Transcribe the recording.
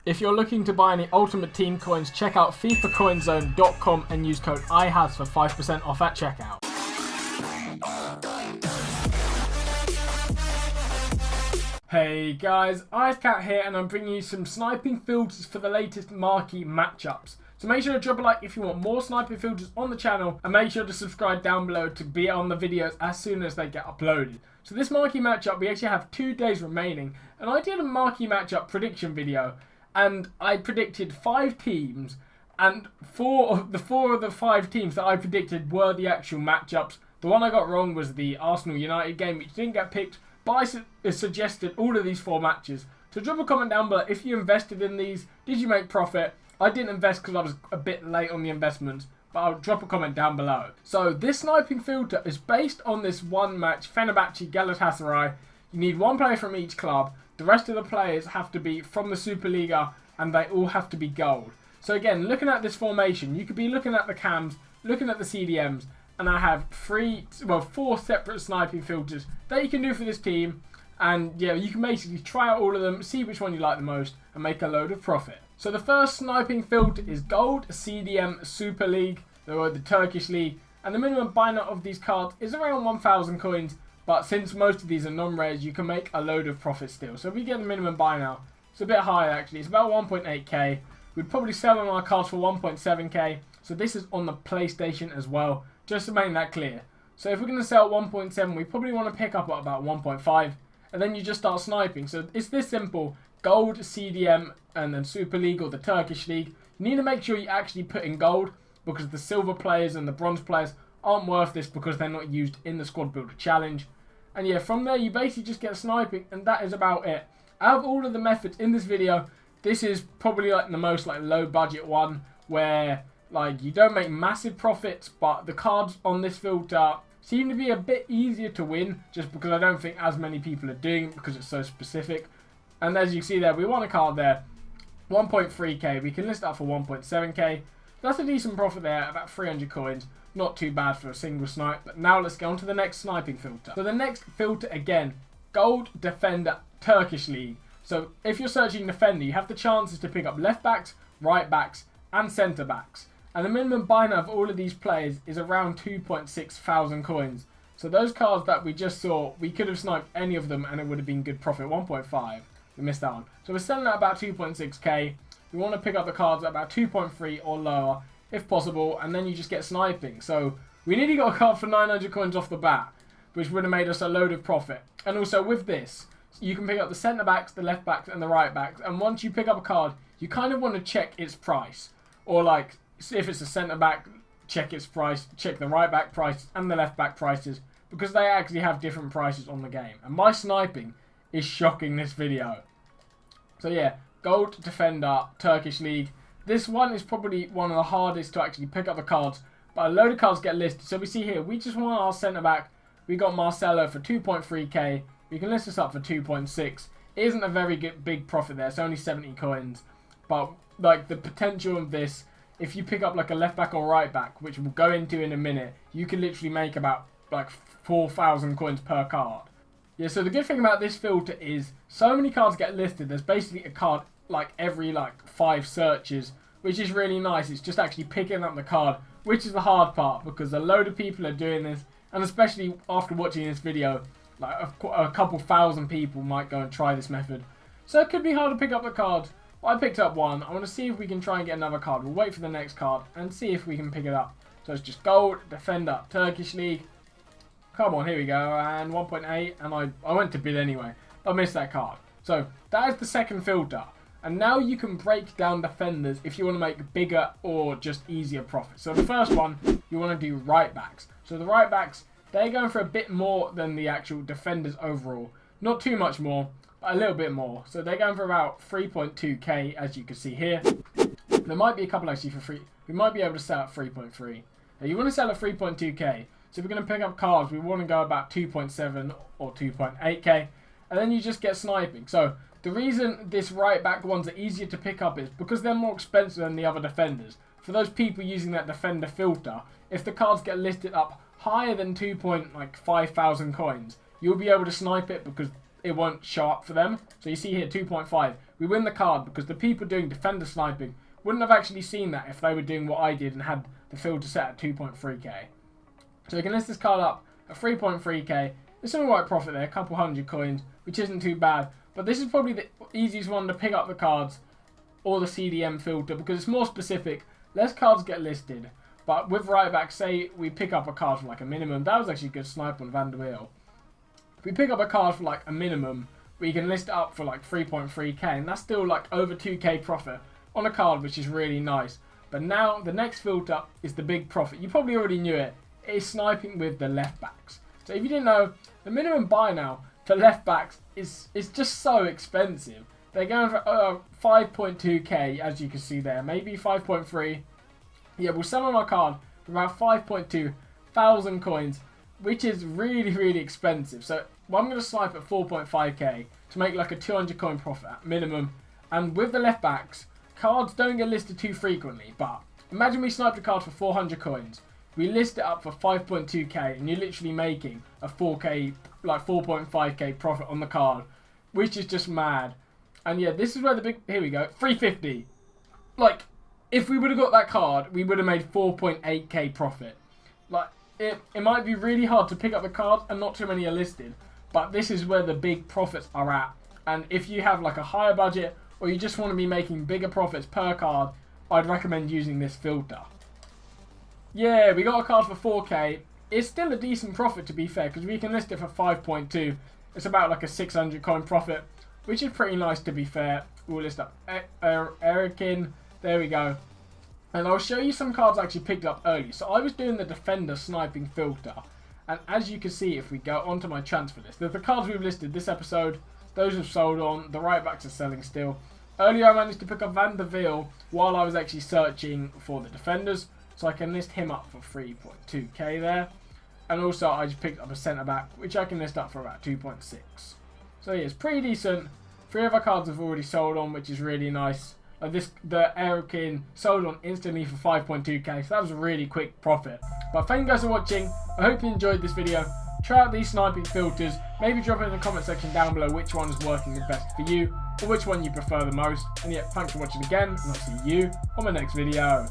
If you're looking to buy any Ultimate Team coins, check out FIFACoinZone.com and use code IHAS for 5% off at checkout. Hey guys, IceCat here, and I'm bringing you some sniping filters for the latest Marquee Matchups. So make sure to drop a like if you want more sniping filters on the channel, and make sure to subscribe down below to be on the videos as soon as they get uploaded. So this Marquee Matchup, we actually have 2 days remaining, and I did a Marquee Matchup prediction video, and I predicted 5 teams, and four of the 5 teams that I predicted were the actual matchups. The one I got wrong was the Arsenal United game, which didn't get picked, but I suggested all of these 4 matches. So drop a comment down below if you invested in these. Did you make profit? I didn't invest because I was a bit late on the investments, but I'll drop a comment down below. So this sniping filter is based on this one match, Fenerbahce Galatasaray. You need 1 player from each club. The rest of the players have to be from the Superliga, and they all have to be gold. So again, looking at this formation, you could be looking at the cams, looking at the CDMs, and I have 4 separate sniping filters that you can do for this team. And yeah, you can basically try out all of them, see which one you like the most, and make a load of profit. So the first sniping filter is Gold CDM Super League, or the Turkish League, and the minimum buy-in of these cards is around 1,000 coins. But since most of these are non-rares, you can make a load of profit still. So if we get the minimum buy now, it's a bit higher actually. It's about 1.8k. We'd probably sell on our cards for 1.7k. So this is on the PlayStation as well, just to make that clear. So if we're going to sell at 1.7, we probably want to pick up at about 1.5. And then you just start sniping. So it's this simple. Gold, CDM, and then Super League or the Turkish League. You need to make sure you actually put in gold, because the silver players and the bronze players aren't worth this because they're not used in the Squad Builder Challenge. And yeah, from there you basically just get sniping, and that is about it. Out of all of the methods in this video, this is probably like the most low budget one, where you don't make massive profits, but the cards on this filter seem to be a bit easier to win, just because I don't think as many people are doing it because it's so specific. And as you see there, we won a card there, 1.3k. We can list that for 1.7k. That's a decent profit there, about 300 coins. Not too bad for a single snipe. But now let's go on to the next sniping filter. So the next filter again, Gold Defender Turkish League. So if you're searching defender, you have the chances to pick up left backs, right backs, and centre backs. And the minimum buy now of all of these players is around 2.6 thousand coins. So those cards that we just saw, we could have sniped any of them and it would have been good profit. 1.5. We missed that one. So we're selling at about 2.6k. We want to pick up the cards at about 2.3 or lower, if possible, and then you just get sniping. So we nearly got a card for 900 coins off the bat, which would have made us a load of profit. And also with this, you can pick up the centre backs, the left backs, and the right backs. And once you pick up a card, you kind of want to check its price. Or if it's a centre back, check its price, check the right back prices and the left back prices, because they actually have different prices on the game. And my sniping is shocking this video. So yeah, Gold Defender Turkish League. This one is probably one of the hardest to actually pick up the cards, but a load of cards get listed. So we see here, we just want our centre back. We got Marcelo for 2.3k. We can list this up for 2.6. It isn't a very big profit there. It's only 70 coins. But the potential of this, if you pick up a left back or right back, which we'll go into in a minute, you can literally make about 4,000 coins per card. Yeah, so the good thing about this filter is so many cards get listed. There's basically a card every 5 searches, which is really nice. It's just actually picking up the card, which is the hard part, because a load of people are doing this, and especially after watching this video, a couple thousand people might go and try this method. So it could be hard to pick up the card. But I picked up one. I want to see if we can try and get another card. We'll wait for the next card and see if we can pick it up. So it's just Gold Defender Turkish League. Come on, here we go, and 1.8, and I went to bid anyway. I missed that card. So that is the second filter. And now you can break down defenders if you want to make bigger or just easier profits. So the first one, you want to do right backs. So the right backs, they're going for a bit more than the actual defenders overall. Not too much more, but a little bit more. So they're going for about 3.2k, as you can see here. There might be a couple actually for free. We might be able to sell at 3.3. Now you want to sell at 3.2k. So if we're going to pick up cards, we want to go about 2.7 or 2.8k. And then you just get sniping. So the reason this right back ones are easier to pick up is because they're more expensive than the other defenders. For those people using that defender filter, if the cards get listed up higher than 2.5 thousand coins, you'll be able to snipe it because it won't show up for them. So you see here 2.5. We win the card because the people doing defender sniping wouldn't have actually seen that if they were doing what I did and had the filter set at 2.3k. So we can list this card up at 3.3k. It's an alright profit there, a couple hundred coins, which isn't too bad. But this is probably the easiest one to pick up the cards or the CDM filter because it's more specific. Less cards get listed. But with right back, say we pick up a card for like a minimum. That was actually a good snipe on Van der Wiel. If we pick up a card for like a minimum, we can list it up for like 3.3k. And that's still like over 2k profit on a card, which is really nice. But now the next filter is the big profit. You probably already knew it. It is sniping with the left backs. So if you didn't know, the minimum buy now for left backs is just so expensive. They're going for 5.2k, as you can see there. Maybe 5.3. Yeah, we'll sell on our card for about 5.2 thousand coins, which is really, really expensive. So well, I'm going to snipe at 4.5k to make like a 200 coin profit at minimum. And with the left backs, cards don't get listed too frequently. But imagine we sniped a card for 400 coins. We list it up for 5.2k and you're literally making a 4k, like 4.5k profit on the card, which is just mad. And yeah, this is where the big, here we go, 350. Like, if we would have got that card, we would have made 4.8k profit. Like, it might be really hard to pick up the cards and not too many are listed, but this is where the big profits are at. And if you have like a higher budget or you just want to be making bigger profits per card, I'd recommend using this filter. Yeah, we got a card for 4k. It's still a decent profit to be fair, because we can list it for 5.2. It's about like a 600 coin profit, which is pretty nice to be fair. We'll list up Erikin. There we go. And I'll show you some cards I actually picked up early. So I was doing the defender sniping filter. And as you can see, if we go onto my transfer list, the cards we've listed this episode, those have sold on. The right backs are selling still. Earlier I managed to pick up Van der Wiel while I was actually searching for the defenders. So I can list him up for 3.2k there. And also I just picked up a centre back, which I can list up for about 2.6. So yeah, it's pretty decent. 3 of our cards have already sold on, which is really nice. The Erikin sold on instantly for 5.2k, so that was a really quick profit. But thank you guys for watching. I hope you enjoyed this video. Try out these sniping filters. Maybe drop it in the comment section down below which one is working the best for you, or which one you prefer the most. And yeah, thanks for watching again, and I'll see you on my next video.